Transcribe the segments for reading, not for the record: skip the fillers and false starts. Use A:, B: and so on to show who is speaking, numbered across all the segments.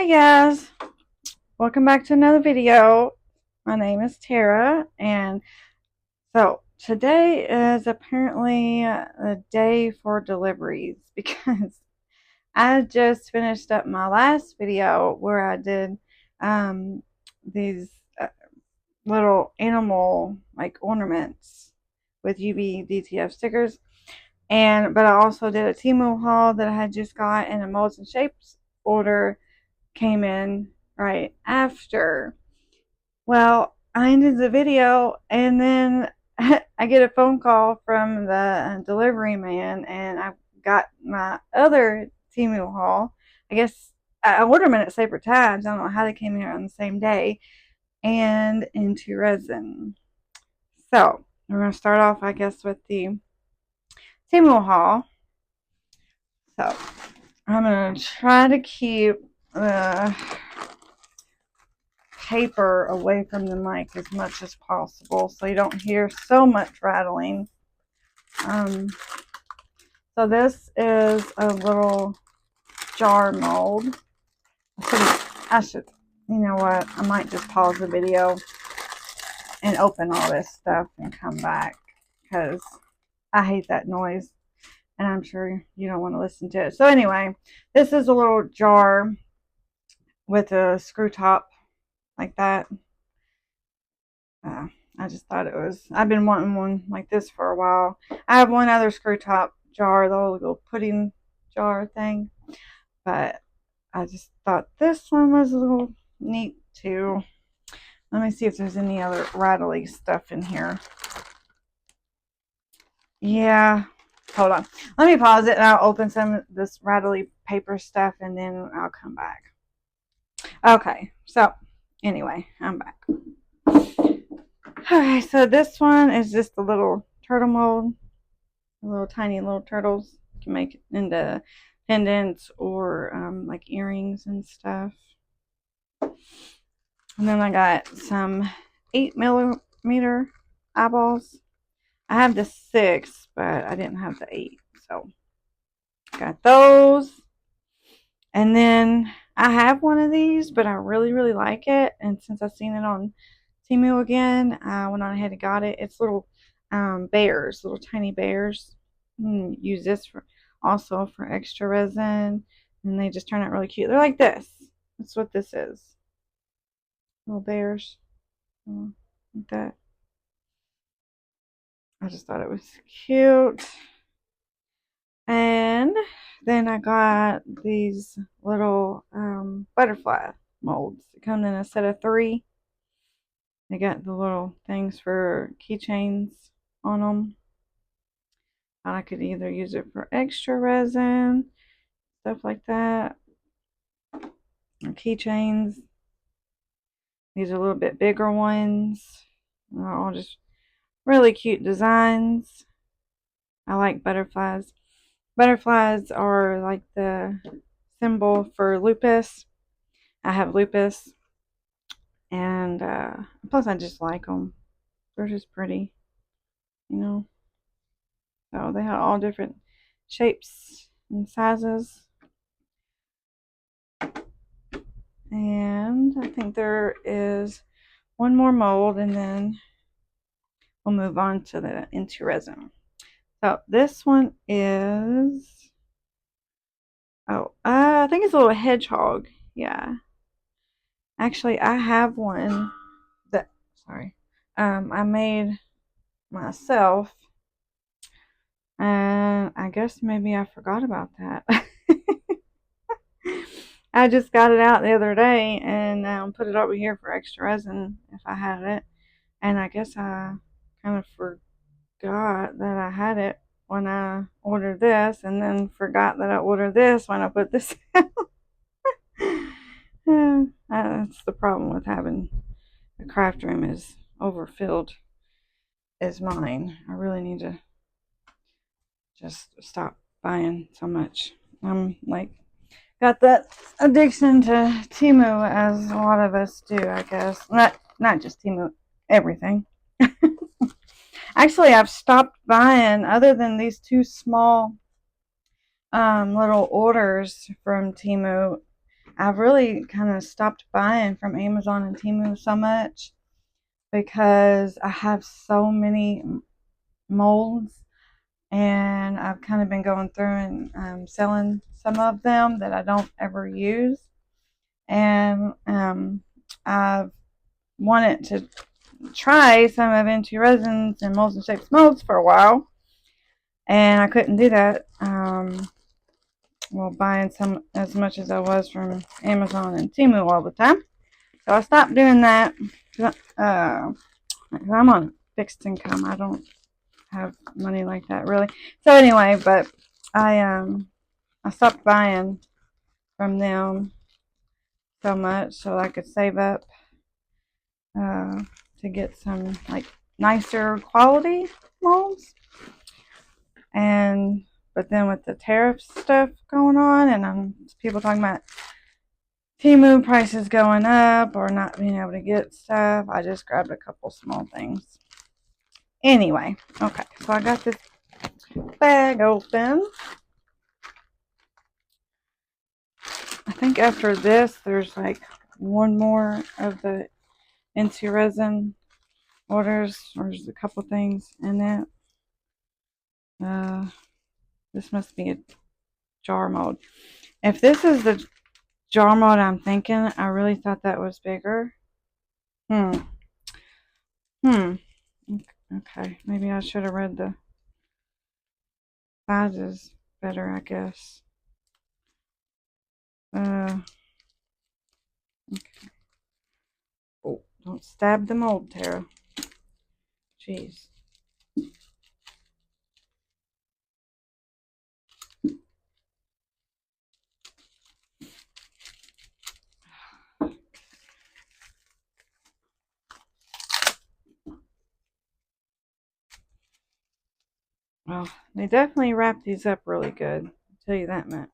A: Hey guys, welcome back to another video. My name is Tara, and so today is apparently a day for deliveries because I just finished up my last video where I did these little animal like ornaments with UV DTF stickers, but I also did a Temu haul that I had just got in a molds and shapes order came in right after. Well, I ended the video and then I get a phone call from the delivery man, and I got my other Temu haul. I guess I ordered them at separate times. I don't know how they came here on the same day, and IntoResin. So we're going to start off, I guess, with the Temu haul. So I'm going to try to keep the paper away from the mic as much as possible so you don't hear so much rattling. So this is a little jar mold. I should, you know what, I might just pause the video and open all this stuff and come back because I hate that noise and I'm sure you don't want to listen to it. So anyway, this is a little jar with a screw top like that. I just thought it was, I've been wanting one like this for a while. I have one other screw top jar, the little pudding jar thing, but I just thought this one was a little neat too. Let me see if there's any other rattly stuff in here. Yeah, hold on. Let me pause it and I'll open some of this rattly paper stuff and then I'll come back. Okay, so anyway, I'm back. Okay, so this one is just a little turtle mold. Little tiny little turtles. You can make it into pendants or like earrings and stuff. And then I got some 8mm eyeballs. I have the 6, but I didn't have the 8. So got those. And then I have one of these, but I really, really like it. And since I've seen it on Temu again, I went on ahead and got it. It's little bears, little tiny bears. Use this for also for extra resin, and they just turn out really cute. They're like this. That's what this is. Little bears, like that. I just thought it was cute. And then I got these little butterfly molds. They come in a set of 3. They got the little things for keychains on them. I could either use it for extra resin, stuff like that, or keychains. These are a little bit bigger ones. They're all just really cute designs. I like butterflies. Butterflies are like the symbol for lupus. I have lupus, and plus I just like them. They're just pretty, you know. So they have all different shapes and sizes. And I think there is one more mold, and then we'll move on to the IntoResin. So this one is, I think it's a little hedgehog. Yeah. Actually, I have one that, sorry, I made myself, and I guess maybe I forgot about that. I just got it out the other day and put it over here for extra resin if I had it. And I guess I kind of forgot that I had it when I ordered this, and then forgot that I ordered this when I put this out. That's the problem with having a craft room is overfilled as mine. I really need to just stop buying so much. I'm like got that addiction to Temu, as a lot of us do, I guess. Not just Temu, everything. Actually, I've stopped buying, other than these 2 small little orders from Temu. I've really kind of stopped buying from Amazon and Temu so much because I have so many molds, and I've kind of been going through and selling some of them that I don't ever use. And I've wanted to try some of IntoResins and Molds and Shapes molds for a while, and I couldn't do that. Well, buying some as much as I was from Amazon and Temu all the time. So I stopped doing that because I'm on fixed income. I don't have money like that really. So anyway, but I stopped buying from them so much so I could save up to get some like nicer quality molds. And but then with the tariff stuff going on, and people talking about Temu prices going up or not being able to get stuff, I just grabbed a couple small things. Anyway, okay, so I got this bag open. I think after this, there's like one more of the IntoResin orders, or there's a couple things in it. This must be a jar mold. If this is the jar mold I'm thinking, I really thought that was bigger. Hmm. Okay, maybe I should have read the sizes better, I guess. Okay. Oh, don't stab the mold, Tara. Jeez. Well, they definitely wrap these up really good. I'll tell you that much.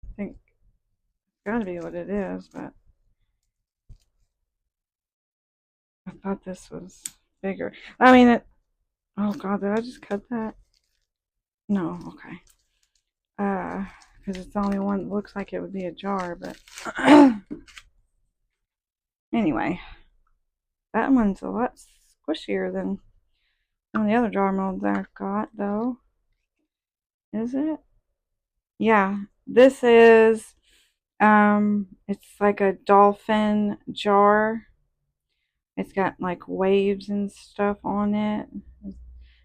A: I think it's got to be what it is, but I thought this was bigger. I mean, oh God, did I just cut that? No, okay. Because it's the only one that looks like it would be a jar, but anyway, that one's a lot squishier than some of the other jar molds I've got, though. Is it? Yeah, this is, it's like a dolphin jar. It's got like waves and stuff on it.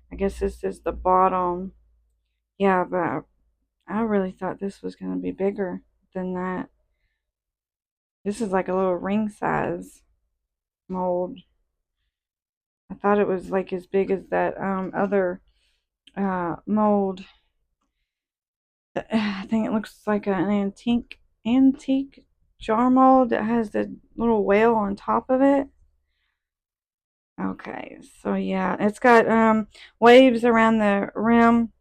A: I guess this is the bottom. Yeah, but I really thought this was going to be bigger than that. This is like a little ring size mold. I thought it was like as big as that other mold. I think it looks like an antique jar mold that has the little whale on top of it. Okay, so yeah, it's got waves around the rim,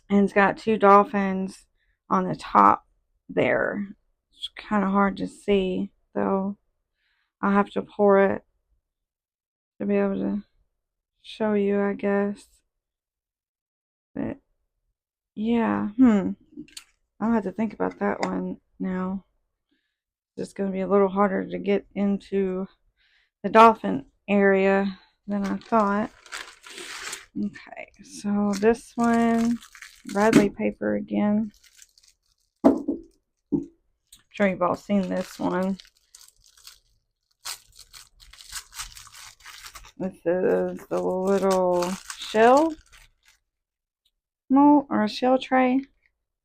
A: and it's got two dolphins on the top there. It's kind of hard to see, though. I'll have to pour it to be able to show you, I guess. But yeah, I'll have to think about that one now. It's going to be a little harder to get into the dolphin area than I thought. Okay, so this one, Bradley paper again. I'm sure you've all seen this one. This is the little shell mold, or a shell tray,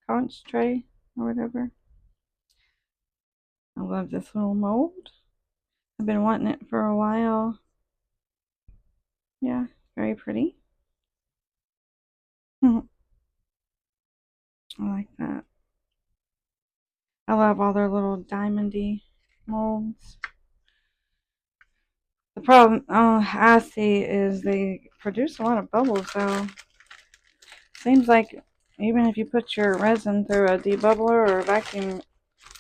A: conch tray, or whatever. I love this little mold. I've been wanting it for a while. Yeah, very pretty. I like that. I love all their little diamondy molds. The problem I see is they produce a lot of bubbles, though. Seems like even if you put your resin through a debubbler or a vacuum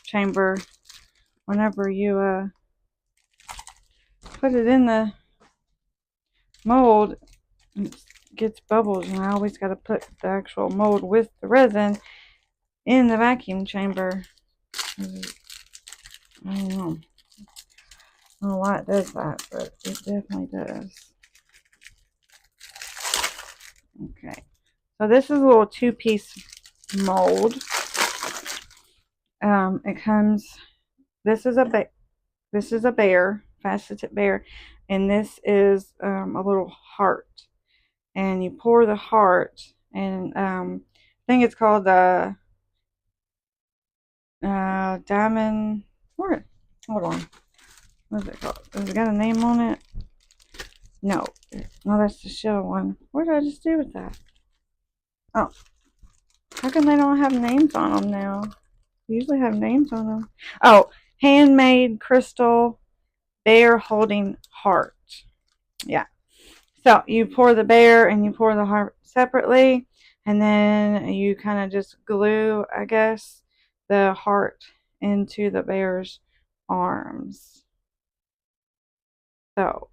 A: chamber, whenever you put it in the mold, it gets bubbles, and I always got to put the actual mold with the resin in the vacuum chamber. I don't know. I don't know why it does that, but it definitely does. Okay, so this is a little two-piece mold. It comes. This is a bear, faceted bear, and this is a little heart. And you pour the heart, and I think it's called the diamond. Where? Hold on. What is it called? Has it got a name on it? No. No, that's the shell one. What did I just do with that? Oh. How come they don't have names on them now? They usually have names on them. Oh, handmade crystal bear holding heart. Yeah. So you pour the bear and you pour the heart separately, and then you kind of just glue, I guess, the heart into the bear's arms. So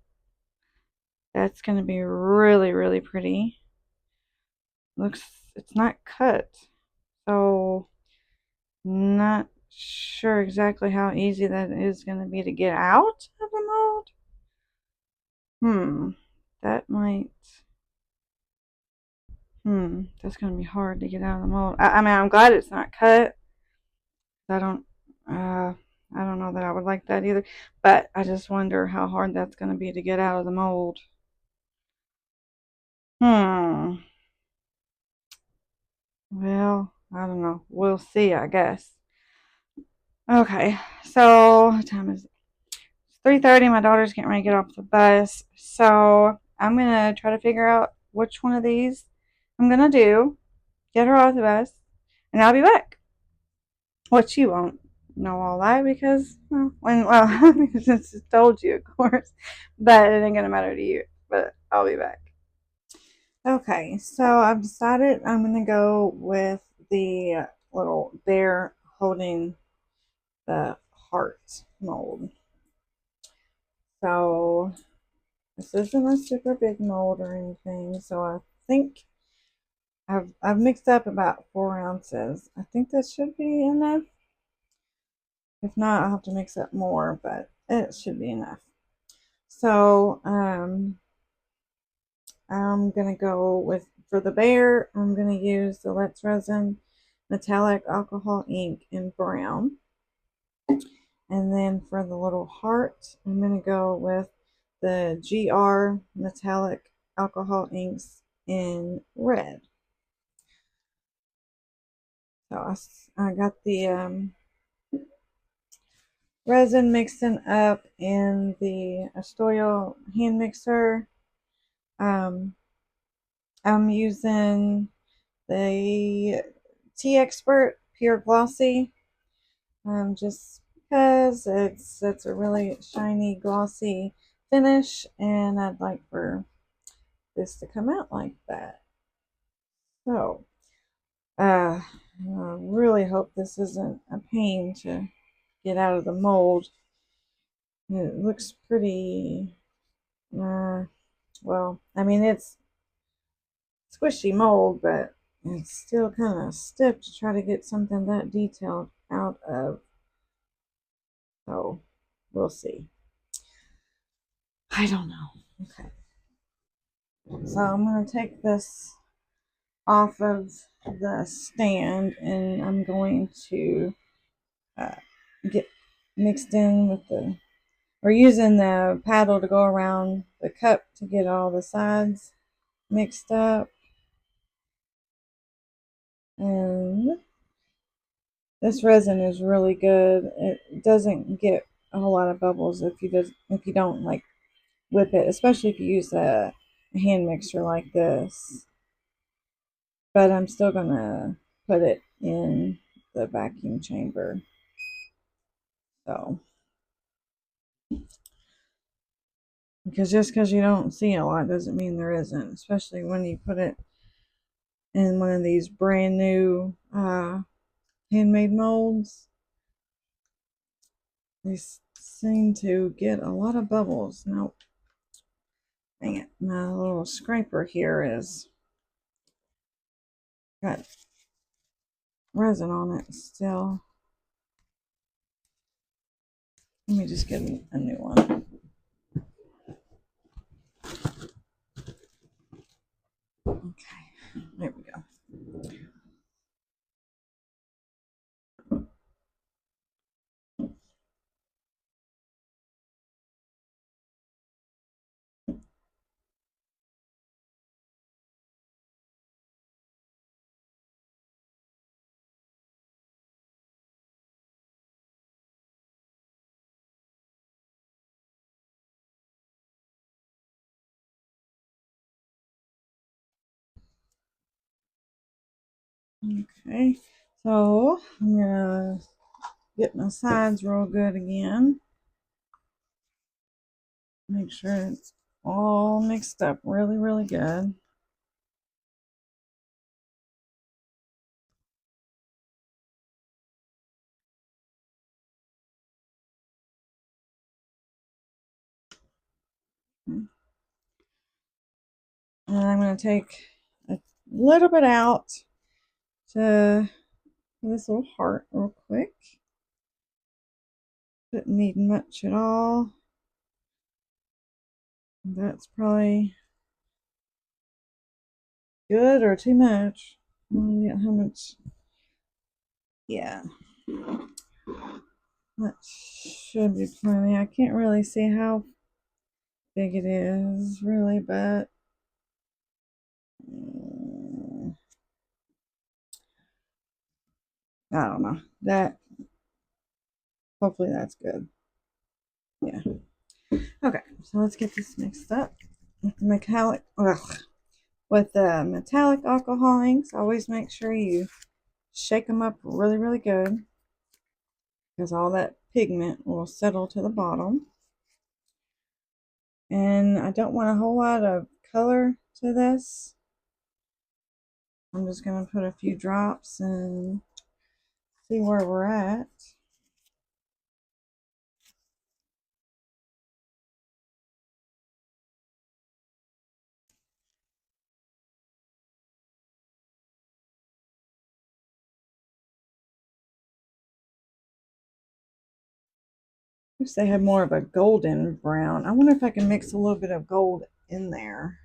A: that's going to be really, really pretty. It's not cut, so not sure exactly how easy that is going to be to get out of the mold. That might, that's going to be hard to get out of the mold. I mean, I'm glad it's not cut. I don't, I don't know that I would like that either, but I just wonder how hard that's going to be to get out of the mold. Well, I don't know. We'll see, I guess. Okay, so what time is it? It's 3:30. My daughter's getting ready to get off the bus, so I'm gonna try to figure out which one of these I'm gonna do. Get her off the bus, and I'll be back. What you won't know all that because I just told you, of course, but it ain't gonna matter to you. But I'll be back. Okay, so I've decided I'm gonna go with the little bear holding the heart mold. So this isn't a super big mold or anything, so I think I've mixed up about 4 ounces. I think that should be enough. If not, I'll have to mix up more, but it should be enough. So I'm gonna go with, for the bear, I'm gonna use the Let's Resin metallic alcohol ink in brown. And then for the little heart, I'm going to go with the GR metallic alcohol inks in red. So I got the resin mixing up in the Estoyo hand mixer. I'm using the Tea Expert Pure Glossy, just because it's a really shiny, glossy finish, and I'd like for this to come out like that. So, I really hope this isn't a pain to get out of the mold. It looks pretty, well, I mean, it's squishy mold, but it's still kind of stiff to try to get something that detailed out of. So, we'll see. I don't know. Okay. So, I'm going to take this off of the stand, and I'm going to get mixed in with we're using the paddle to go around the cup to get all the sides mixed up. And this resin is really good. It doesn't get a whole lot of bubbles if you don't like whip it, especially if you use a hand mixer like this. But I'm still gonna put it in the vacuum chamber. So, because just because you don't see a lot doesn't mean there isn't, especially when you put it in one of these brand new handmade molds. they seem to get a lot of bubbles. Nope. Dang it. My little scraper here is got resin on it still. Let me just get a new one. Okay, there we go. Okay, so I'm gonna get my sides real good again. Make sure it's all mixed up really, really good. And I'm going to take a little bit out to this little heart real quick. Didn't need much at all. That's probably good or too much. How much? Yeah. That should be plenty. I can't really see how big it is, really, but I don't know. That, hopefully that's good. Yeah. Okay, so let's get this mixed up with the metallic alcohol inks. Always make sure you shake them up really, really good, because all that pigment will settle to the bottom. And I don't want a whole lot of color to this. I'm just going to put a few drops and see where we're at. Wish they had more of a golden brown. I wonder if I can mix a little bit of gold in there.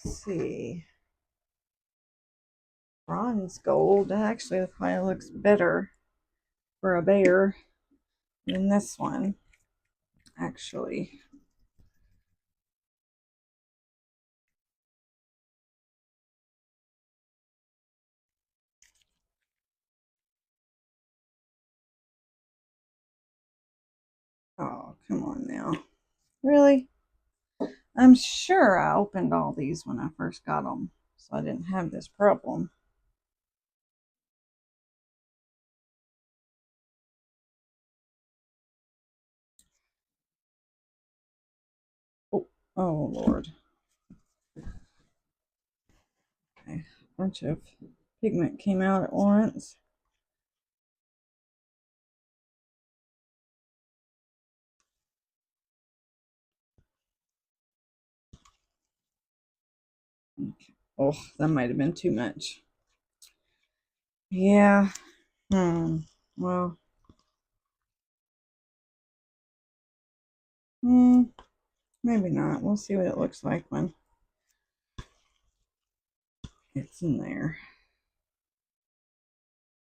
A: Let's see. Bronze gold. That actually kind of looks better for a bear than this one, actually. Oh, come on now. Really? I'm sure I opened all these when I first got them, so I didn't have this problem. Oh, oh Lord. Okay, a bunch of pigment came out at once. Okay. Oh, that might have been too much. Yeah. Well. Maybe not. We'll see what it looks like when it's in there.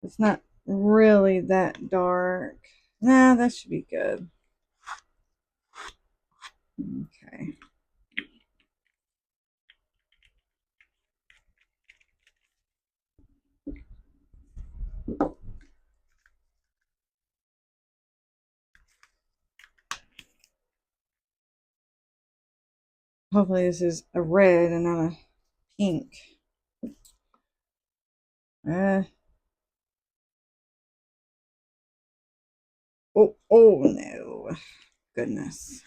A: It's not really that dark. Nah, that should be good. Okay. Hopefully this is a red and not a pink. Uh, oh no. Goodness.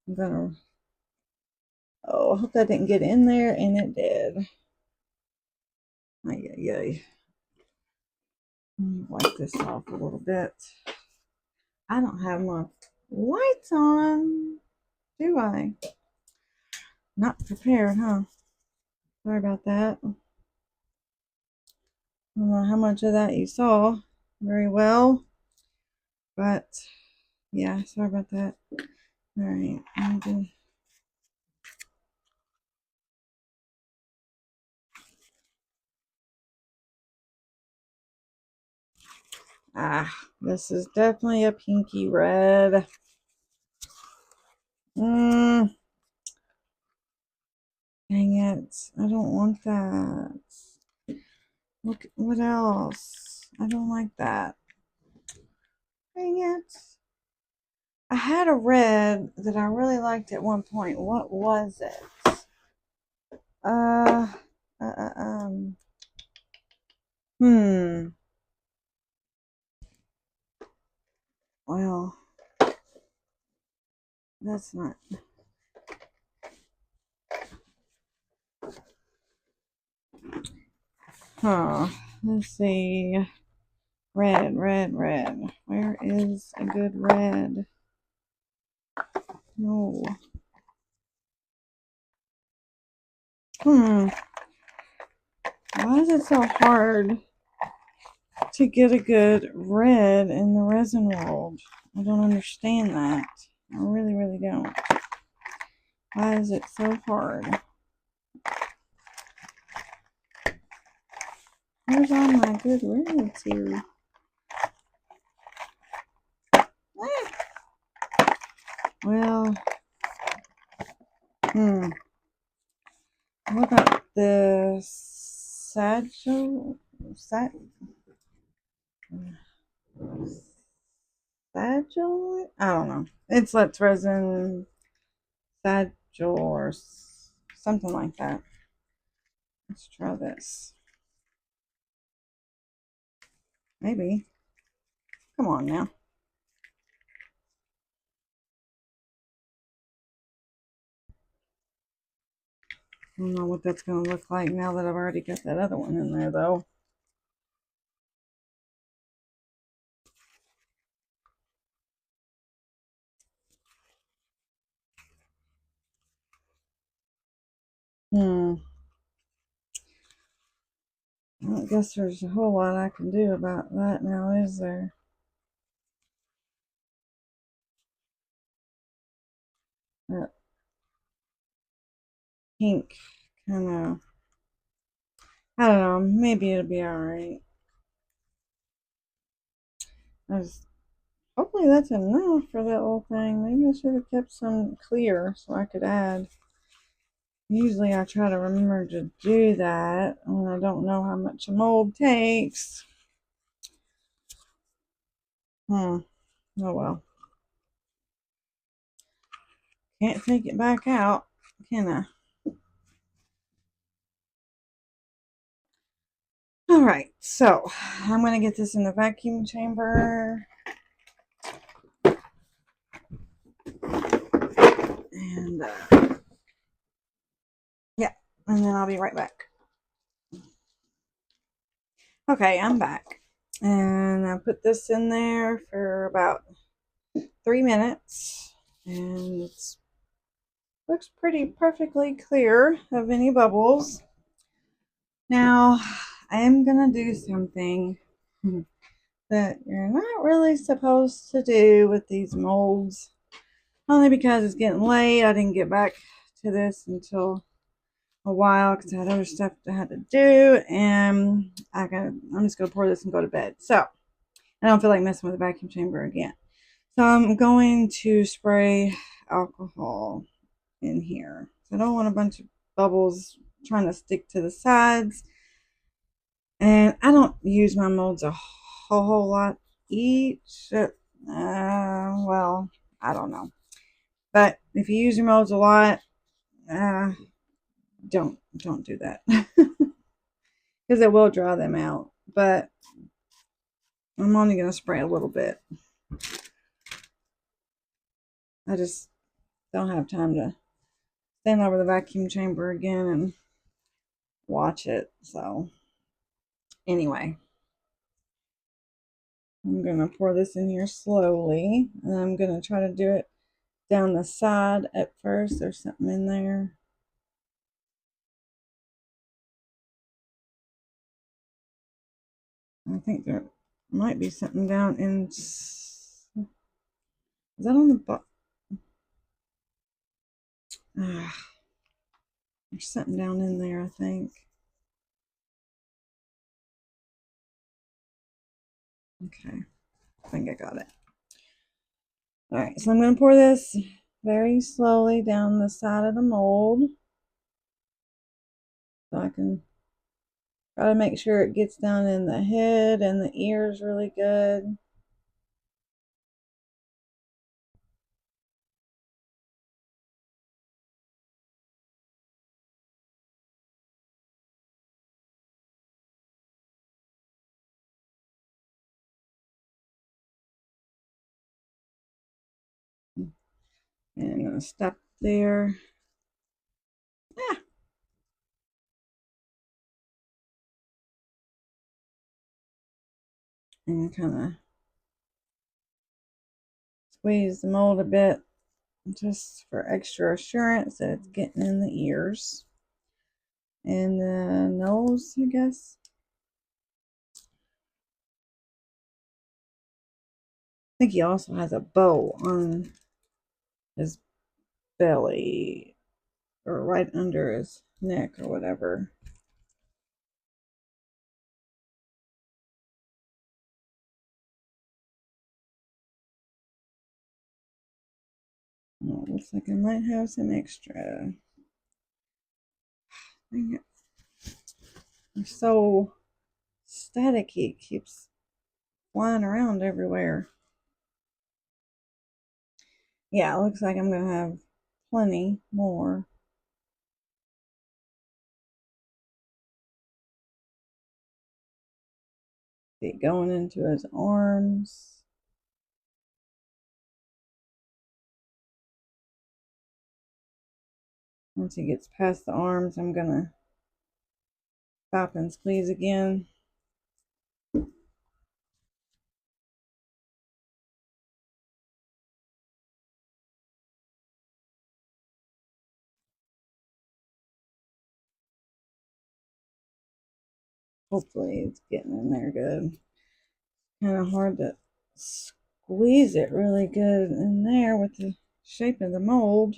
A: I'm gonna, oh, I hope that didn't get in there, and it did. Ay, ay, ay. Let me wipe this off a little bit. I don't have my lights on, do I? Not prepared, huh? Sorry about that. I don't know how much of that you saw very well, but yeah, sorry about that. All right, this is definitely a pinky red. Dang it. I don't want that. Look, what else? I don't like that. Dang it. I had a red that I really liked at one point. What was it? Uh, uh, uh um, hmm. Well, that's not. Huh. Let's see. Red, red, red. Where is a good red? No. Hmm. Why is it so hard to get a good red in the resin world? I don't understand that. I really, really don't. Why is it so hard? Where's all my good reds here? Well, what about the sagil? Sagil? I don't know. It's Let's Resin Sagil or something like that. Let's try this. Maybe. Come on now. I don't know what that's going to look like now that I've already got that other one in there, though. I don't guess there's a whole lot I can do about that now, is there? That pink kind of, I don't know, maybe it'll be alright. Hopefully that's enough for that little thing. Maybe I should have kept some clear so I could add. Usually I try to remember to do that when I don't know how much a mold takes. Oh well. Can't take it back out, can I? Alright, so I'm going to get this in the vacuum chamber. And yeah, and then I'll be right back. Okay, I'm back. And I put this in there for about 3 minutes. And it looks pretty perfectly clear of any bubbles. Now, I am going to do something that you're not really supposed to do with these molds. Only because it's getting late. I didn't get back to this until a while because I had other stuff I had to do. And I'm just going to pour this and go to bed. So, I don't feel like messing with the vacuum chamber again. So I'm going to spray alcohol in here. So I don't want a bunch of bubbles trying to stick to the sides. And I don't use my molds a whole lot each. Well, I don't know. But if you use your molds a lot, don't do that. Because it will dry them out. But I'm only going to spray a little bit. I just don't have time to stand over the vacuum chamber again and watch it. So anyway, I'm going to pour this in here slowly, and I'm going to try to do it down the side at first. There's something in there. I think there might be something down in... Is that on the bottom? There's something down in there, I think. Okay, I think I got it. Alright, so I'm going to pour this very slowly down the side of the mold. So I can try to make sure it gets down in the head and the ears really good. And I'm going to stop there. Ah. And kind of squeeze the mold a bit just for extra assurance that it's getting in the ears and the nose, I guess. I think he also has a bow on his belly or right under his neck or whatever. Oh, looks like I might have some extra. Dang it. It's so staticky, it keeps flying around everywhere. Yeah, it looks like I'm going to have plenty more. See it going into his arms. Once he gets past the arms, I'm going to stop and squeeze again. Hopefully it's getting in there good. Kind of hard to squeeze it really good in there with the shape of the mold.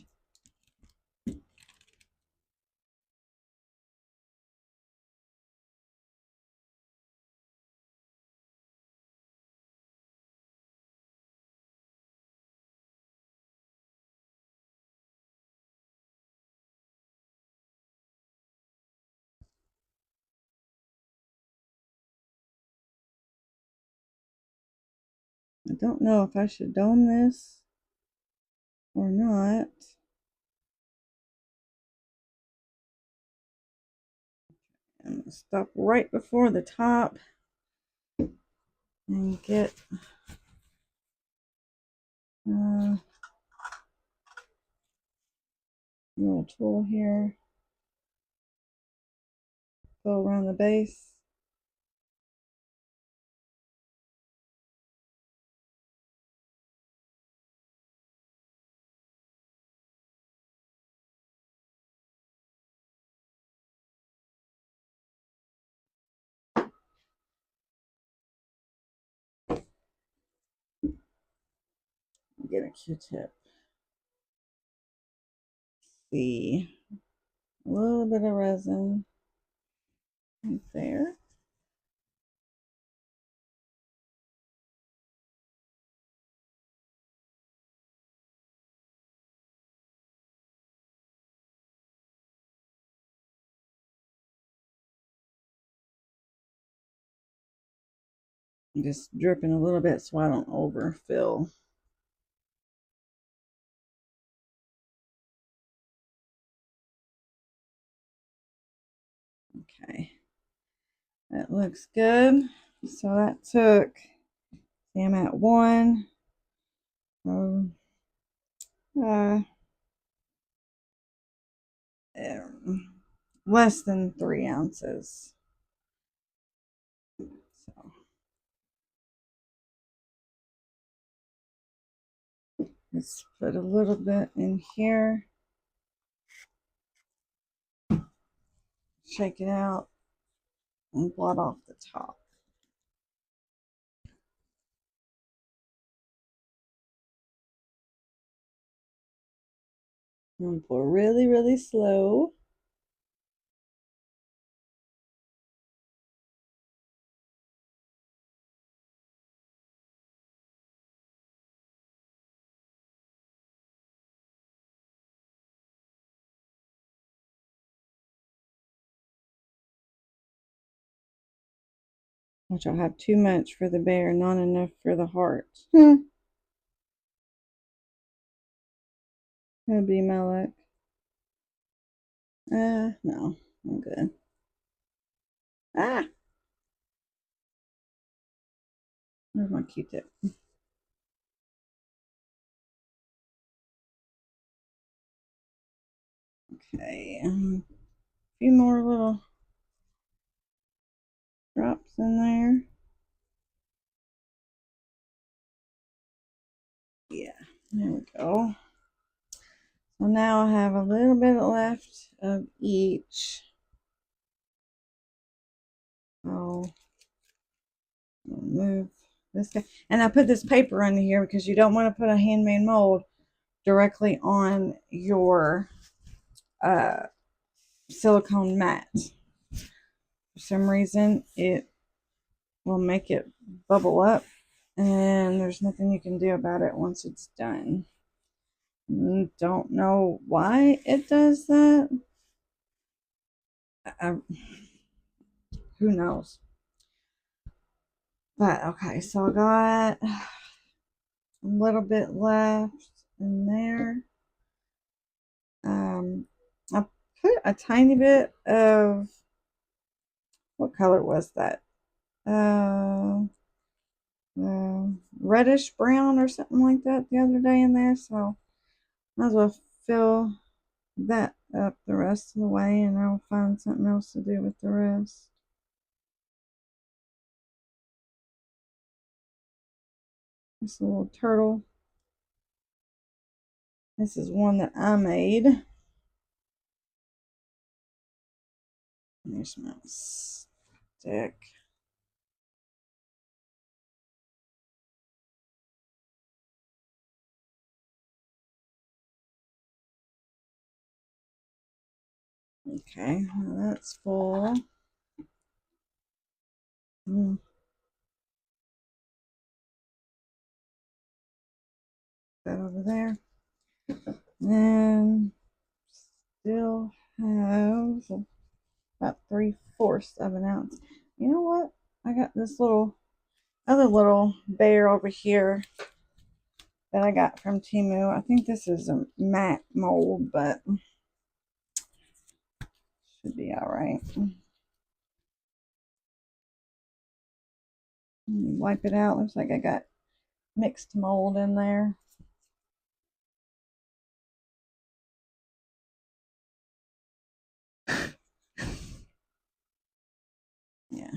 A: I don't know if I should dome this or not. I'm going to stop right before the top and get a little tool here. Go around the base. Get a Q-tip. See, a little bit of resin right there. Just dripping a little bit so I don't overfill. Okay, that looks good. So that took, see, I'm at 1, uh, less than 3 ounces. So Let's put a little bit in here. Shake it out and blot off the top. And pour really, really slow. Which I'll have too much for the bear, not enough for the heart. That'd be my luck. No, I'm good. Ah, where's my Q-tip? Okay, a few more little drops in there. Yeah, there we go. So now I have a little bit left of each. So I'll move this guy. And I put this paper under here because you don't want to put a handmade mold directly on your silicone mat. For some reason, it will make it bubble up, and there's nothing you can do about it once it's done. Don't know why it does that. Who knows? But okay, so I got a little bit left in there. I put a tiny bit of, what color was that? Reddish brown or something like that the other day in there. So might as well fill that up the rest of the way, and I'll find something else to do with the rest. This little turtle. This is one that I made. There's my stick. Okay, well, that's full. That over there. And still have about 3/4 of an ounce. You know what? I got this other little bear over here that I got from Temu. I think this is a matte mold, but should be all right. Wipe it out. Looks like I got mixed mold in there. Yeah.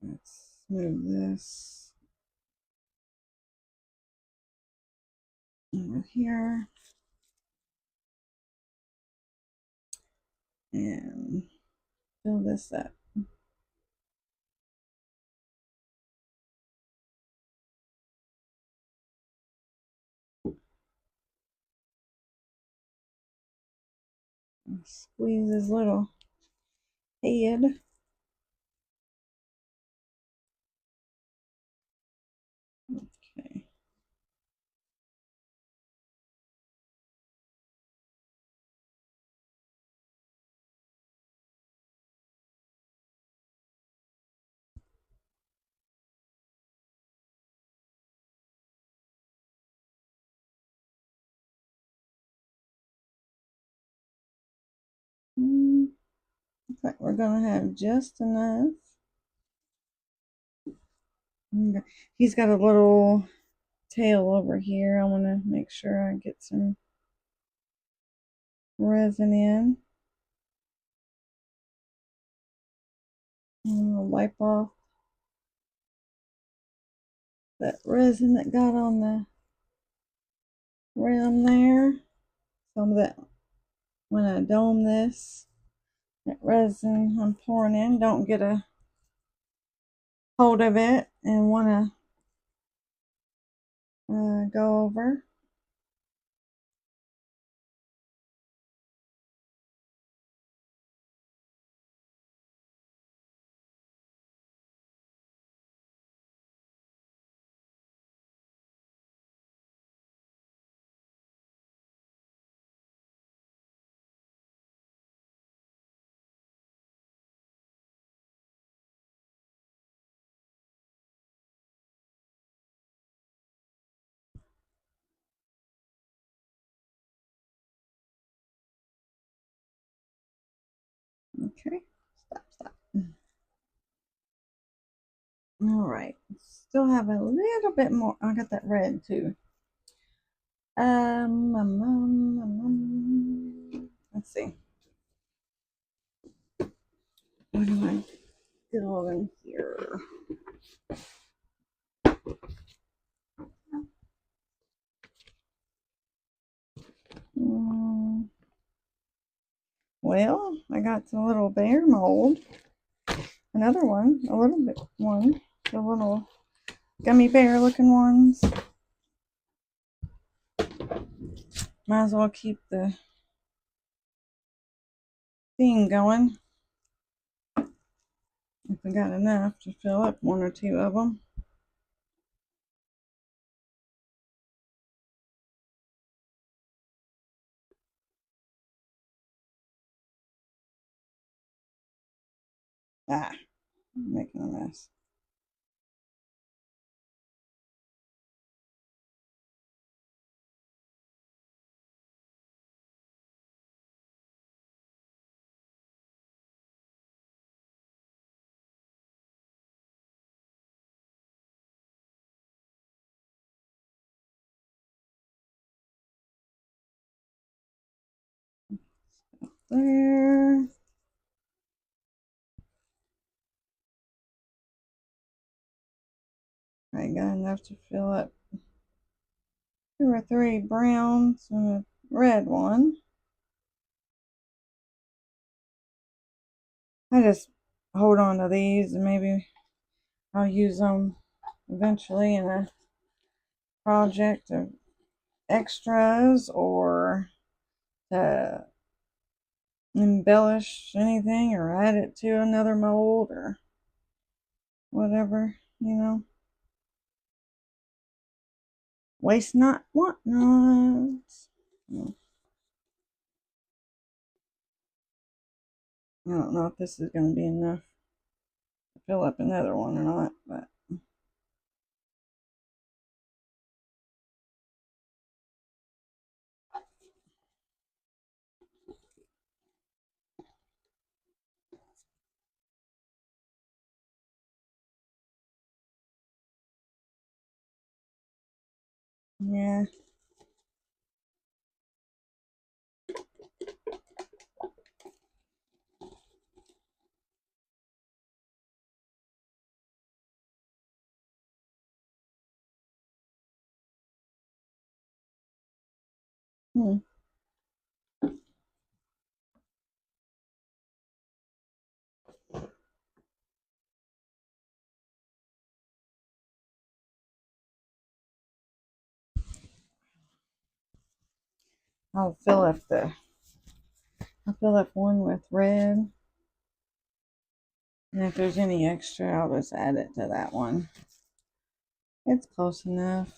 A: Let's move this over here and fill this up. Squeeze his little head. Okay. Looks like we're gonna have just enough. He's got a little tail over here. I want to make sure I get some resin in. And I'll wipe off that resin that got on the rim there. So that when I dome this, that resin I'm pouring in don't get a hold of it and want to go over. Okay, stop. All right, still have a little bit more. I got that red too. Let's see. What do I get all in here? Well, I got the little bear mold. Another one, a little bit one. The little gummy bear looking ones. Might as well keep the thing going. If I got enough to fill up one or two of them. Ah, I'm making a mess. There. I got enough to fill up 2 or 3 browns and a red one. I just hold on to these and maybe I'll use them eventually in a project of extras or to embellish anything or add it to another mold or whatever, you know. Waste not, want not. I don't know if this is going to be enough to fill up another one or not, but yeah. Hmm. I'll fill up the I'll fill up one with red. And if there's any extra, I'll just add it to that one. It's close enough.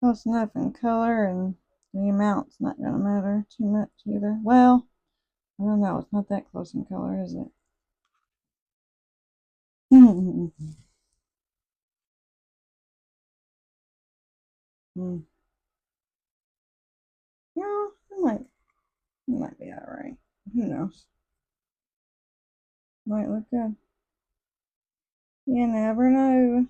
A: Close enough in color, and the amount's not going to matter too much either. Well, I don't know. It's not that close in color, is it? Hmm. Yeah, it might be all right. who knows? Might look good. You never know.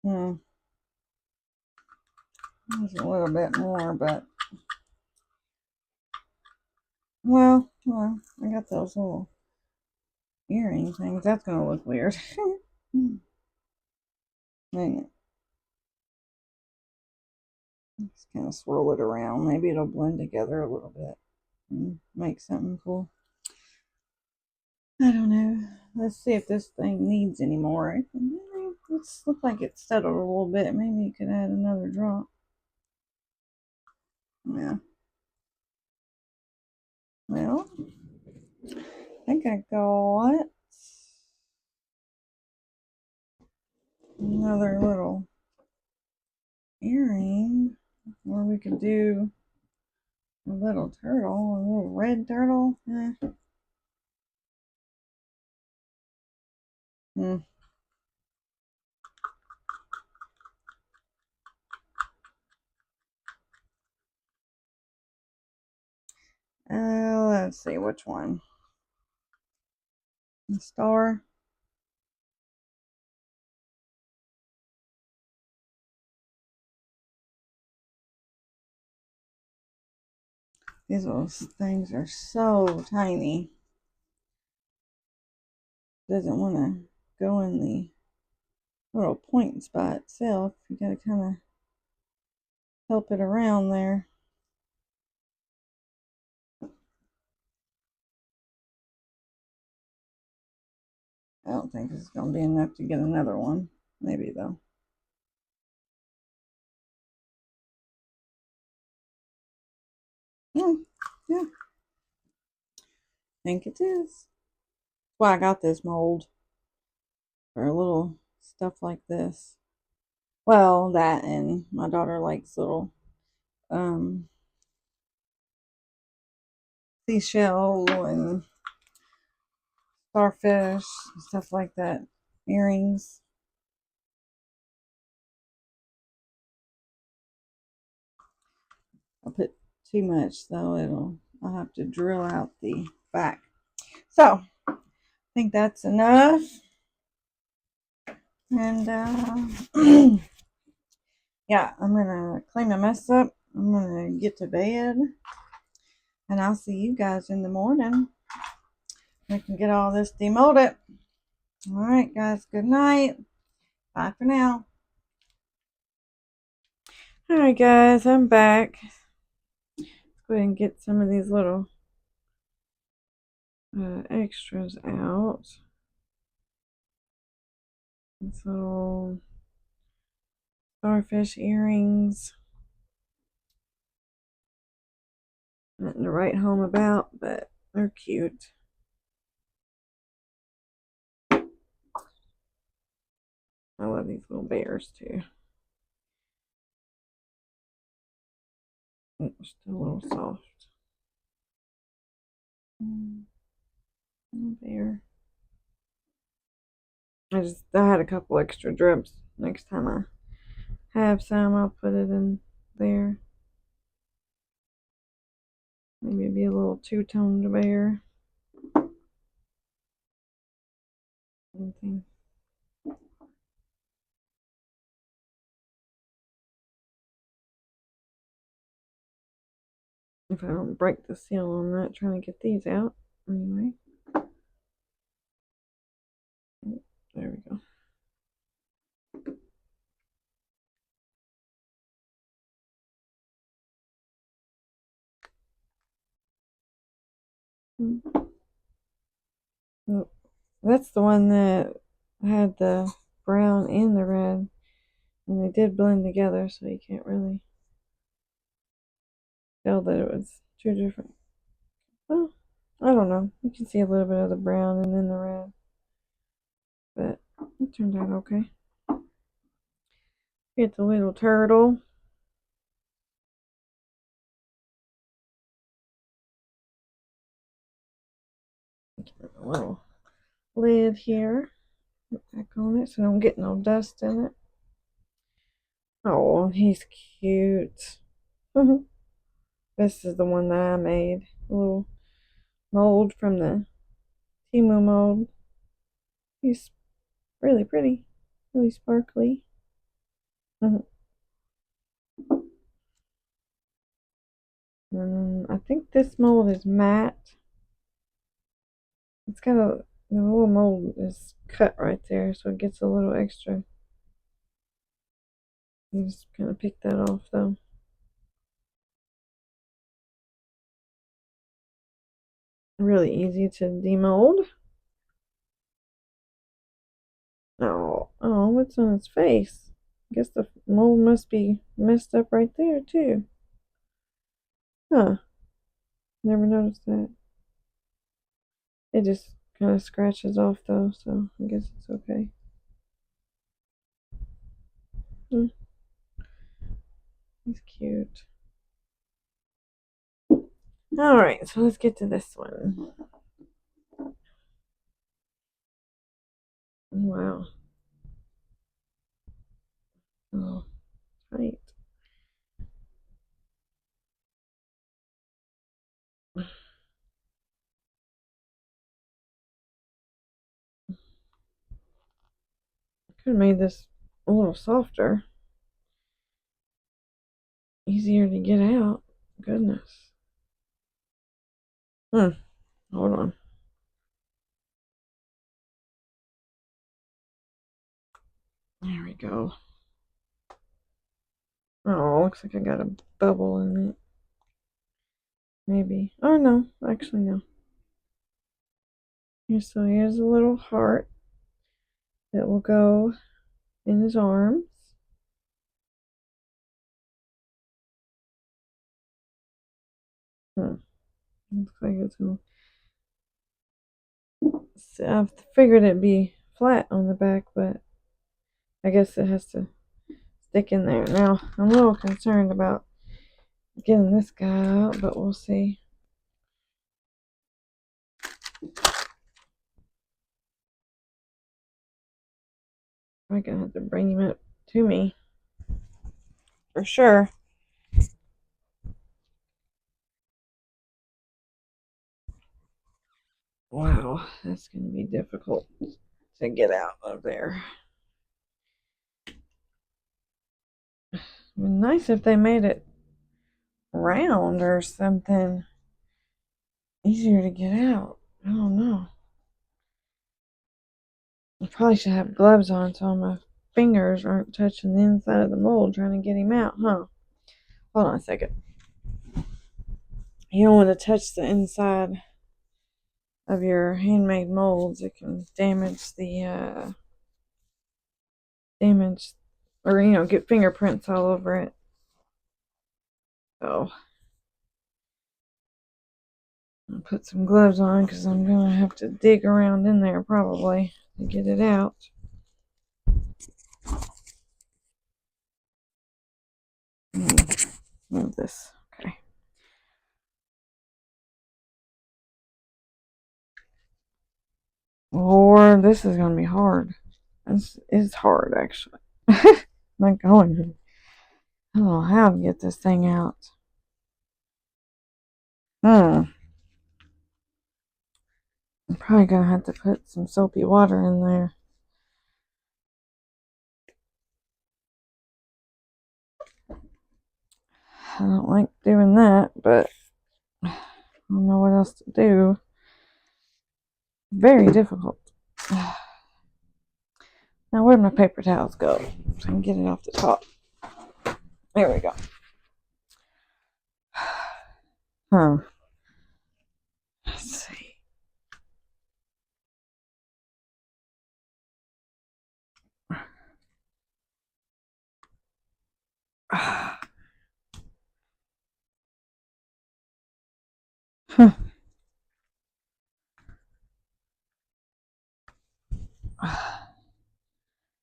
A: Hmm. There's a little bit more, but well, I got those little earring things. That's gonna look weird. Dang it. Just kind of swirl it around. Maybe it'll blend together a little bit and make something cool. I don't know. Let's see if this thing needs any more. It looks like it's settled a little bit. Maybe you could add another drop. Yeah. Well, I think I got another little earring, or we could do a little turtle, a little red turtle. Hmm. Let's see which one. The star. These little things are so tiny. Doesn't want to go in the little points by itself. You gotta kind of help it around there. I don't think it's gonna be enough to get another one. Maybe though. Yeah, yeah. I think it is. That's why I got this mold for a little stuff like this. Well, that, and my daughter likes little um seashell and starfish and stuff like that. Earrings. I'll put too much though, I'll have to drill out the back. So I think that's enough. And yeah, I'm gonna clean my mess up. I'm gonna get to bed, and I'll see you guys in the morning. We can get all this demolded. All right, guys. Good night. Bye for now. All right, guys. I'm back. Let's go ahead and get some of these little extras out. These little starfish earrings. Nothing to write home about, but they're cute. I love these little bears too. Still a little soft. Little bear. I had a couple extra drips. Next time I have some, I'll put it in there. Maybe be a little two-toned bear. Anything. If I don't break the seal on that, trying to get these out. Anyway. There we go. Oh, that's the one that had the brown and the red. And they did blend together, so you can't really tell that it was two different. Well, I don't know. You can see a little bit of the brown and then the red. But it turned out okay. Get the little turtle. little lid here. Put back on it so I don't get no dust in it. Oh, he's cute. This is the one that I made. A little mold from the Temu mold. He's really pretty. Really sparkly. I think this mold is matte. It's got the little mold is cut right there, so it gets a little extra. You just kind of pick that off though. Really easy to demold. Oh, what's on its face? I guess the mold must be messed up right there too. Huh, never noticed that. It just kind of scratches off though, so I guess it's okay. Hmm, he's cute. Alright, so let's get to this one. Wow. Oh, tight. Could have made this a little softer. Easier to get out. Goodness. Hold on. There we go. Oh, looks like I got a bubble in it. Maybe. Oh, no. Actually, no. So here's a little heart that will go in his arms. Looks like it's going to... I figured it'd be flat on the back, but I guess it has to stick in there. Now, I'm a little concerned about getting this guy out, but we'll see. I'm gonna have to bring him up to me for sure. Wow, that's gonna be difficult to get out of there. It'd be nice if they made it round or something easier to get out. I don't know. I probably should have gloves on so my fingers aren't touching the inside of the mold trying to get him out, huh? Hold on a second. You don't want to touch the inside of your handmade molds. It can damage the or get fingerprints all over it. So I'll put some gloves on because I'm gonna have to dig around in there probably to get it out. Move this. Okay. Lord, this is gonna be hard. This is hard actually. I'm not going to. I don't know how to get this thing out. I'm probably gonna have to put some soapy water in there. I don't like doing that, but I don't know what else to do. Very difficult. Now, where'd my paper towels go? So I can get it off the top. There we go. Huh. Let's see. Huh.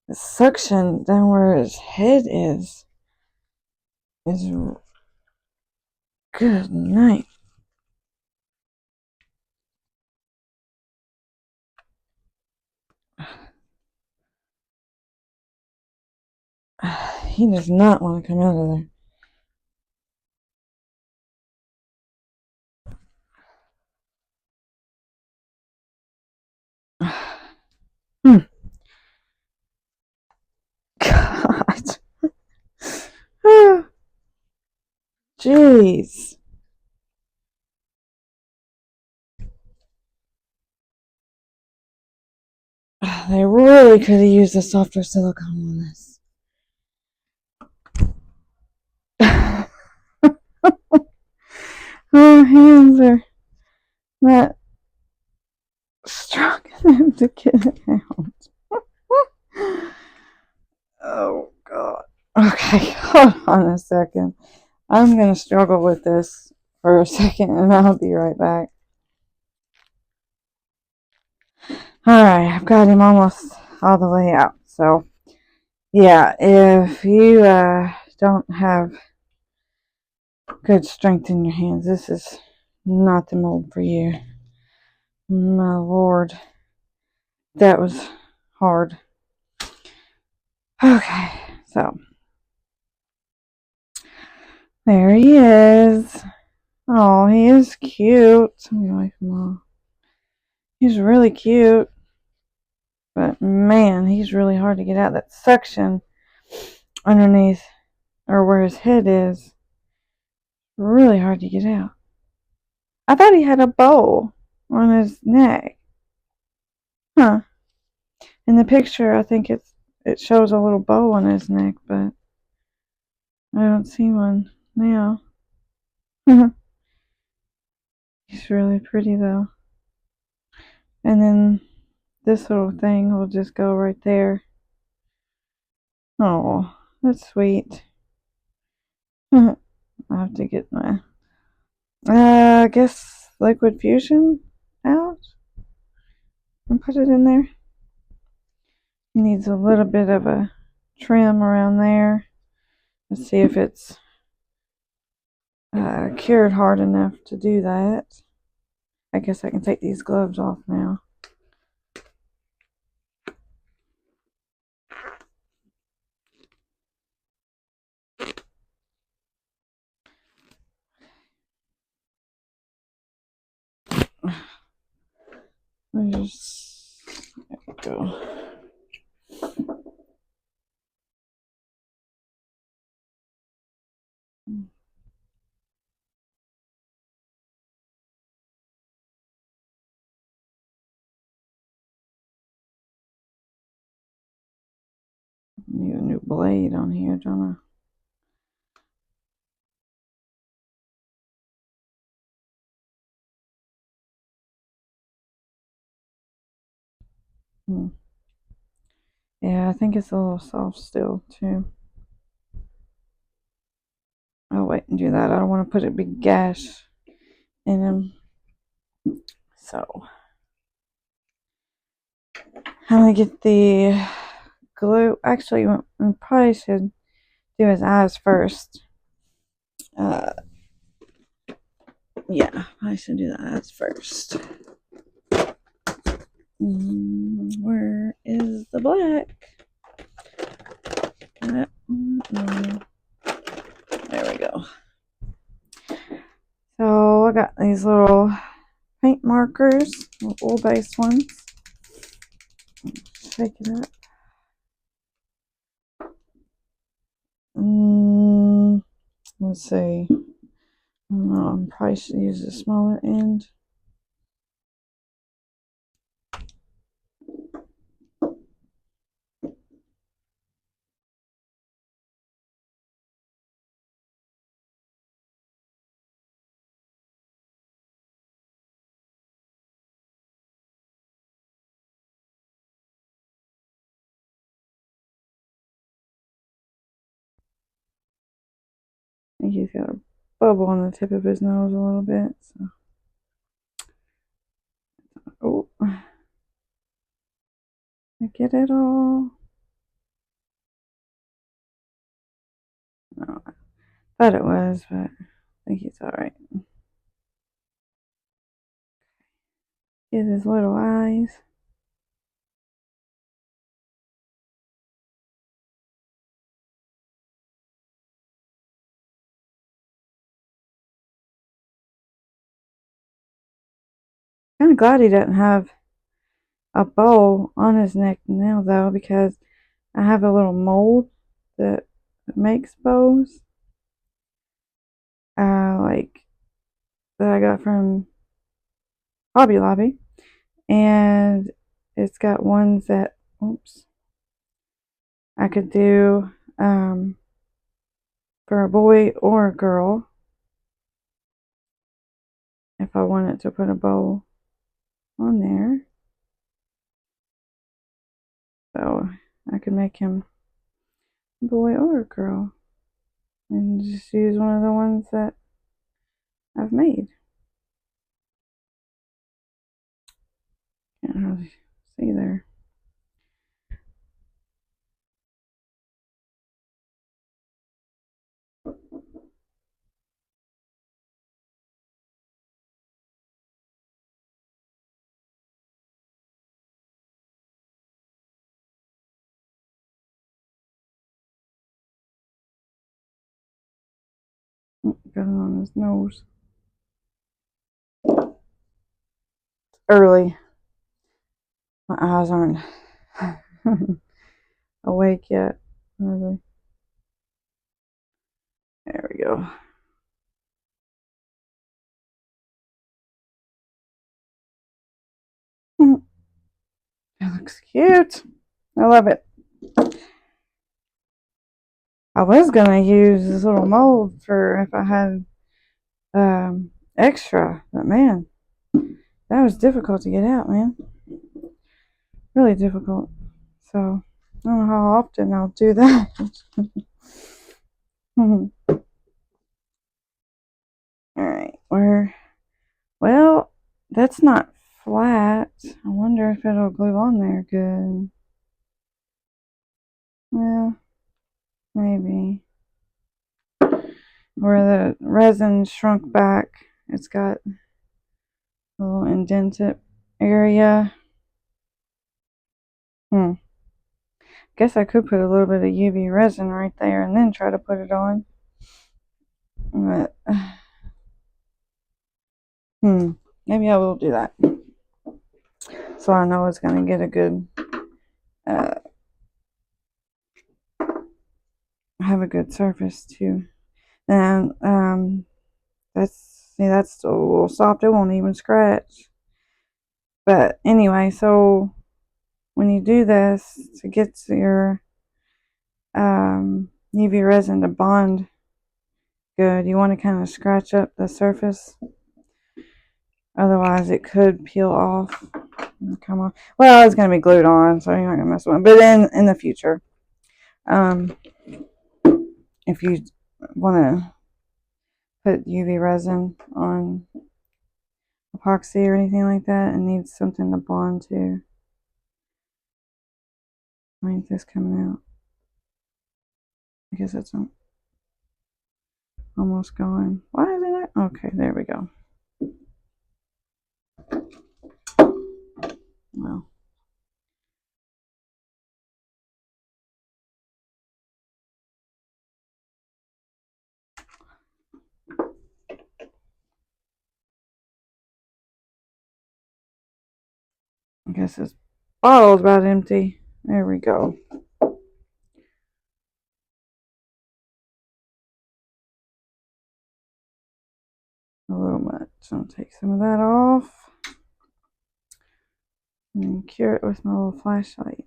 A: The suction down where his head is good night. he does not want to come out of there. Hmm. God. Jeez. They really could have used a softer silicone on this. My hands are not strong enough to get it out. Oh, God. Okay, hold on a second. I'm going to struggle with this for a second and I'll be right back. Alright, I've got him almost all the way out. So, yeah, if you don't have good strength in your hands, this is not the mold for you. My Lord, that was hard. Okay, so there he is. Oh, he is cute. Let me wipe him off. He's really cute. But man, he's really hard to get out. That suction underneath, or where his head is, really hard to get out. I thought he had a bow on his neck. Huh. In the picture, I think it shows a little bow on his neck, but I don't see one now. He's really pretty though. And then this little thing will just go right there. Oh, that's sweet. I have to get my, I guess, liquid fusion out and put it in there. He needs a little bit of a trim around there. Let's see if it's cured hard enough to do that. I guess I can take these gloves off now. There we go. Need a new blade on here, don't I? Yeah, I think it's a little soft still, too. I'll wait and do that. I don't want to put a big gash in him. So, I'm going to get the glue. Actually, we probably should do his eyes first. Yeah, I should do the eyes first. Where is the black? There we go. So I got these little paint markers, little oil-based ones. Shake it up. Let's see. I probably should use the smaller end. I think he's got a bubble on the tip of his nose a little bit. So. Oh, I get it all. No, I thought it was, but I think it's all right. Get his little eyes. Kind of glad he doesn't have a bow on his neck now, though, because I have a little mold that makes bows, like that I got from Hobby Lobby, and it's got ones that, oops, I could do for a boy or a girl if I wanted to put a bow on there. So I could make him a boy or a girl and just use one of the ones that I've made. Can't really see there. Got it on his nose. It's early. My eyes aren't awake yet. Really. There we go. It looks cute. I love it. I was gonna use this little mold for if I had extra, but man, that was difficult to get out, man. Really difficult. So I don't know how often I'll do that. Alright, well, that's not flat. I wonder if it'll glue on there good. Well, maybe. Where the resin shrunk back, it's got a little indented area. Guess I could put a little bit of UV resin right there and then try to put it on. But, maybe I will do that. So I know it's going to get a good, have a good surface too. And, that's a little soft. It won't even scratch. But anyway, so when you do this, to get your UV resin to bond good, you want to kind of scratch up the surface. Otherwise, it could peel off and come off. Well, it's going to be glued on, so you're not going to mess with it. But in the future, if you want to put UV resin on epoxy or anything like that and needs something to bond to, why ain't this coming out? I guess it's almost gone. Why isn't it? Okay, there we go. Well, I guess this bottle's about empty. There we go. A little much. I'll take some of that off and cure it with my little flashlight.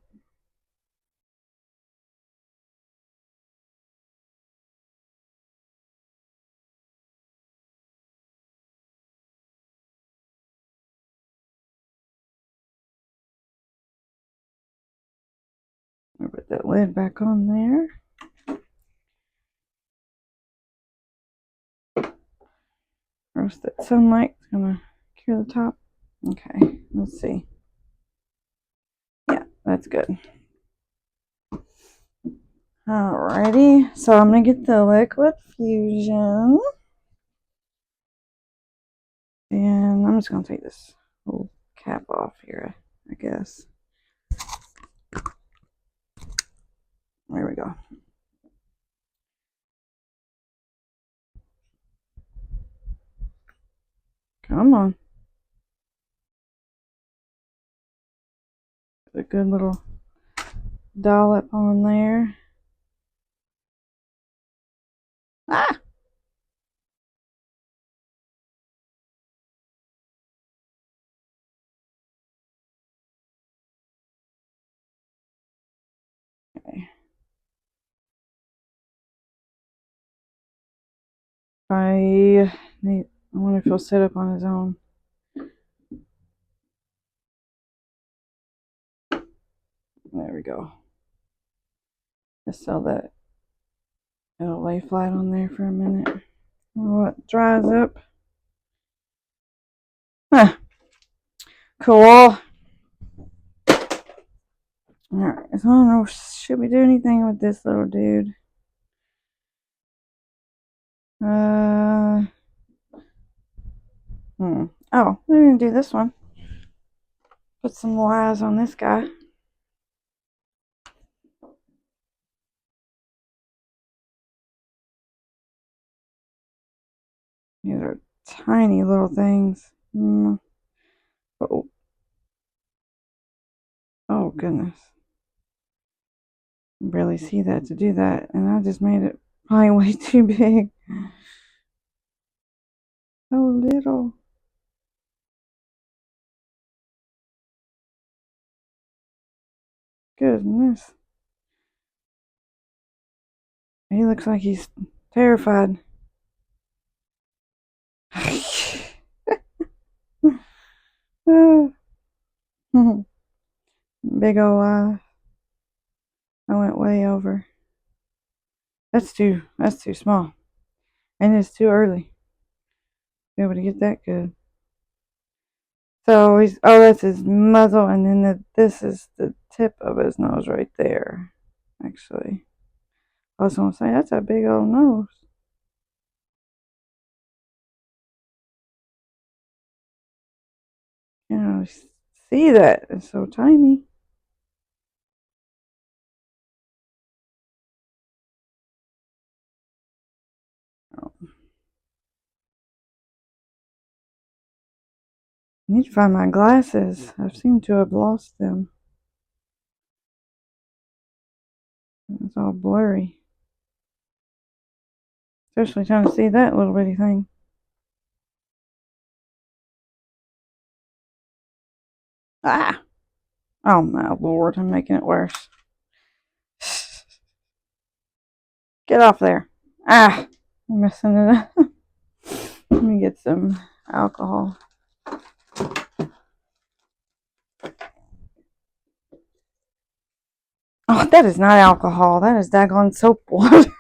A: I'll put that lid back on there. First, that sunlight's gonna cure the top. Okay, let's see. Yeah, that's good. Alrighty, so I'm gonna get the liquid fusion. And I'm just gonna take this little cap off here, I guess. There we go. Come on. a good little dollop on there. Ah! Okay. I wonder if he'll sit up on his own. There we go. Just so that it'll lay flat on there for a minute. While it dries up. Huh. Cool. Alright, so I don't know, should we do anything with this little dude? Oh, we're gonna do this one. Put some more eyes on this guy. These are tiny little things. Oh, oh goodness. I barely see that to do that, and I just made it probably way too big. So little. Goodness. He looks like he's terrified. Big ol' eye. I went way over. That's too small. And it's too early to be able to get that good. So that's his muzzle, and then this is the tip of his nose right there. Actually, I was gonna say that's a big old nose. You know, see that? It's so tiny. Oh. I need to find my glasses. I seem to have lost them. It's all blurry. Especially trying to see that little bitty thing. Ah! Oh my lord, I'm making it worse. Get off there. Ah! I'm messing it up. Let me get some alcohol. Oh, that is not alcohol. That is daggone soap water.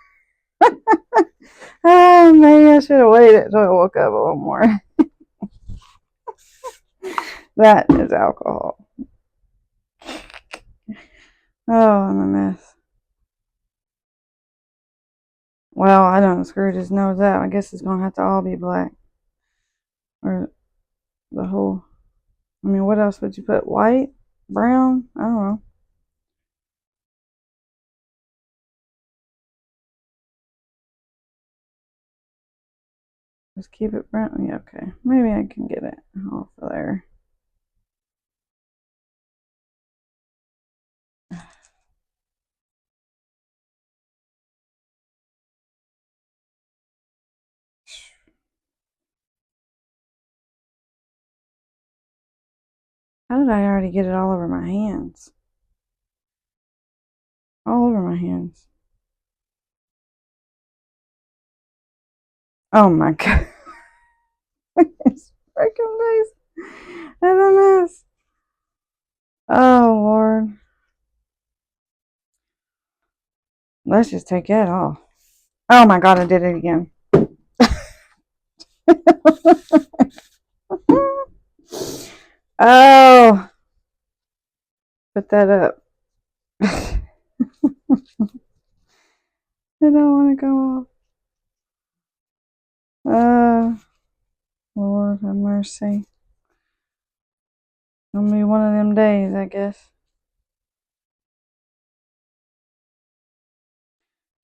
A: Oh, maybe I should have waited until I woke up a little more. That is alcohol. Oh, I'm a mess. Well, I done screwed his nose up. I guess it's going to have to all be black. Or the whole... I mean, what else would you put? White? Brown? I don't know. Just keep it brown. Yeah, okay. Maybe I can get it off of there. How did I already get it all over my hands? All over my hands. Oh my god. It's freaking nice. That's a mess. Oh Lord. Let's just take that off. Oh my god, I did it again. Oh. Put that up. I don't want to go off. Lord have mercy. Gonna be one of them days, I guess.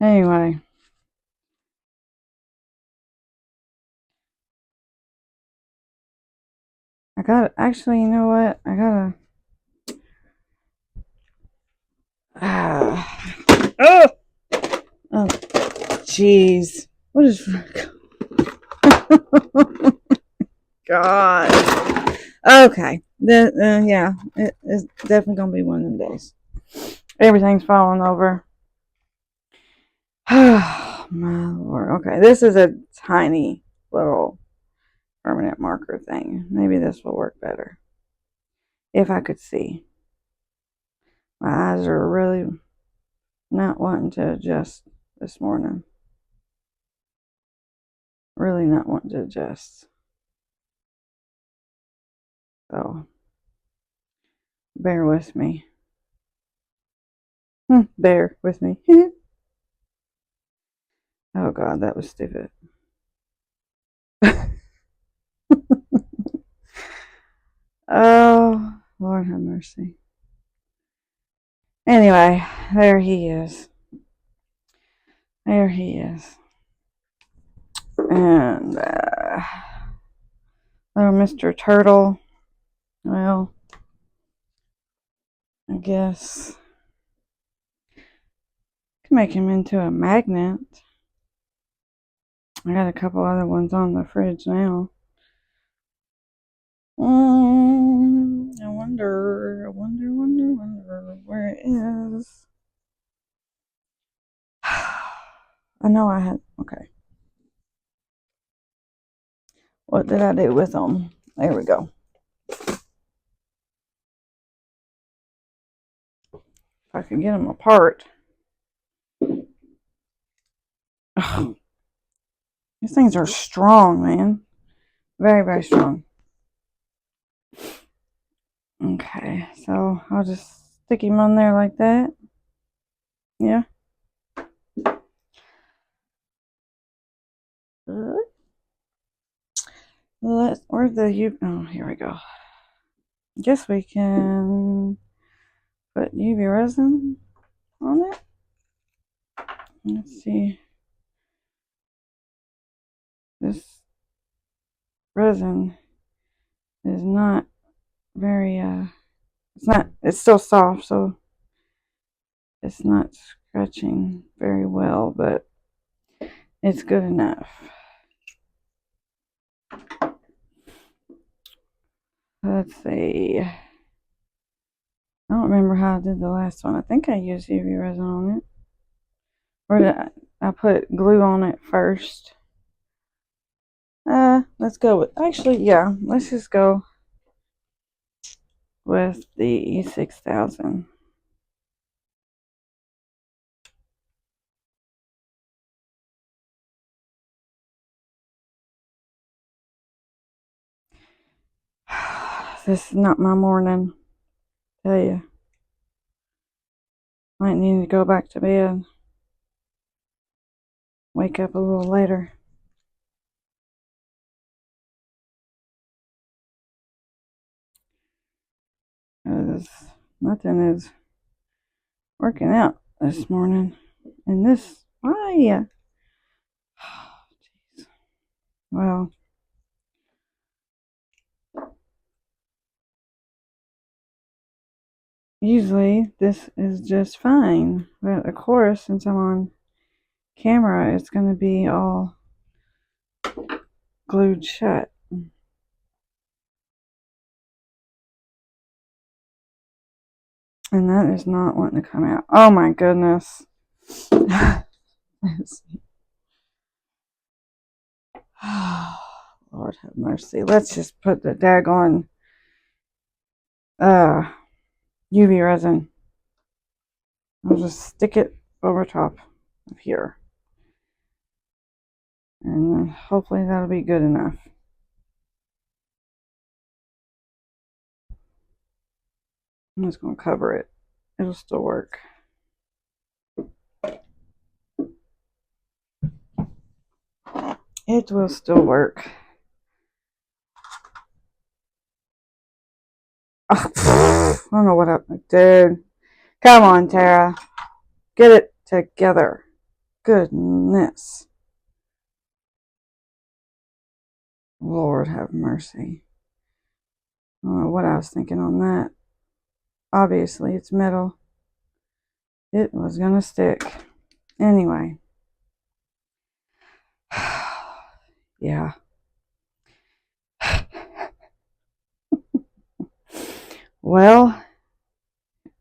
A: Anyway. Actually, you know what? Oh, oh, jeez. What is... God. Okay. Yeah, it's definitely going to be one of them days. Everything's falling over. Oh, my Lord. Okay, this is a tiny little permanent marker thing. Maybe this will work better. If I could see. My eyes are really not wanting to adjust this morning. Really not wanting to adjust. So, bear with me. Bear with me. Oh God, that was stupid. Oh, Lord have mercy. Anyway, there he is. There he is. And, little Mr. Turtle. Well, I guess I can make him into a magnet. I got a couple other ones on the fridge now. I wonder where it is. I know I had, okay. What did I do with them? There we go. If I could get them apart. Ugh. These things are strong, man. Very, very strong. Okay, so I'll just stick him on there like that. Yeah. Where's the U? Oh, here we go. Guess we can put UV resin on it. Let's see. This resin is not very, it's still soft, so it's not scratching very well, but it's good enough. Let's see. I don't remember how I did the last one. I think I used UV resin on it. Or did I put glue on it first? Let's go with, actually, yeah, let's just go with the E6000. This is not my morning. I tell you. Might need to go back to bed. Wake up a little later. Because nothing is working out this morning. And this, why? Jeez. Well, usually this is just fine. But of course, since I'm on camera, it's going to be all glued shut. And that is not wanting to come out. Oh my goodness. Lord have mercy. Let's just put the daggone UV resin. I'll just stick it over top of here. And hopefully that'll be good enough. I'm just going to cover it. It'll still work. It will still work. Oh, I don't know what happened. Dude. Come on, Tara. Get it together. Goodness. Lord have mercy. I don't know what I was thinking on that. Obviously, it's metal. it was gonna stick. Anyway. Yeah. Well,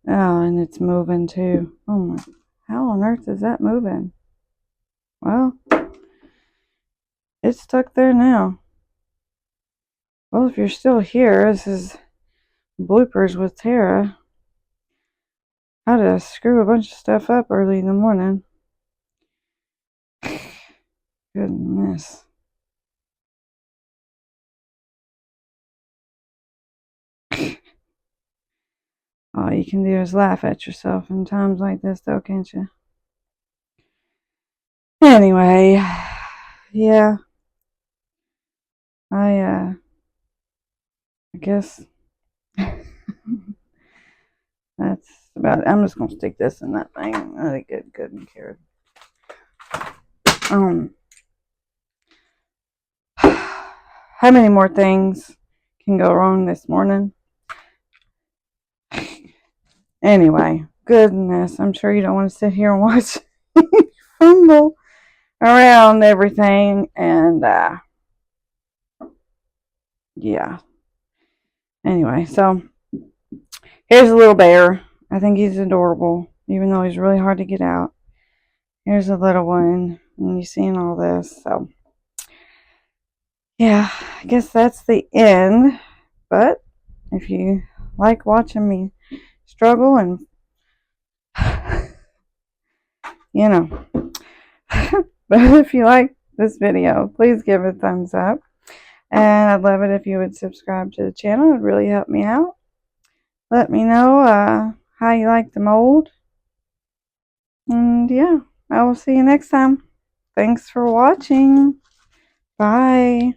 A: oh, and it's moving too. Oh my, how on earth is that moving? Well, it's stuck there now. Well, if you're still here, this is bloopers with Tara. How to screw a bunch of stuff up early in the morning. Goodness. All you can do is laugh at yourself in times like this, though, can't you? Anyway, yeah, I guess that's about it. I'm just gonna stick this in that thing. Really good and cared. How many more things can go wrong this morning? Anyway, goodness, I'm sure you don't want to sit here and watch fumble around everything, and yeah. Anyway, so here's a little bear. I think he's adorable, even though he's really hard to get out. Here's a little one, and you've seen all this, so yeah, I guess that's the end. But if you like watching me struggle and you know, but if you like this video, please give it a thumbs up, and I'd love it if you would subscribe to the channel. It would really help me out. Let me know how you like the mold, and yeah, I will see you next time. Thanks for watching. Bye.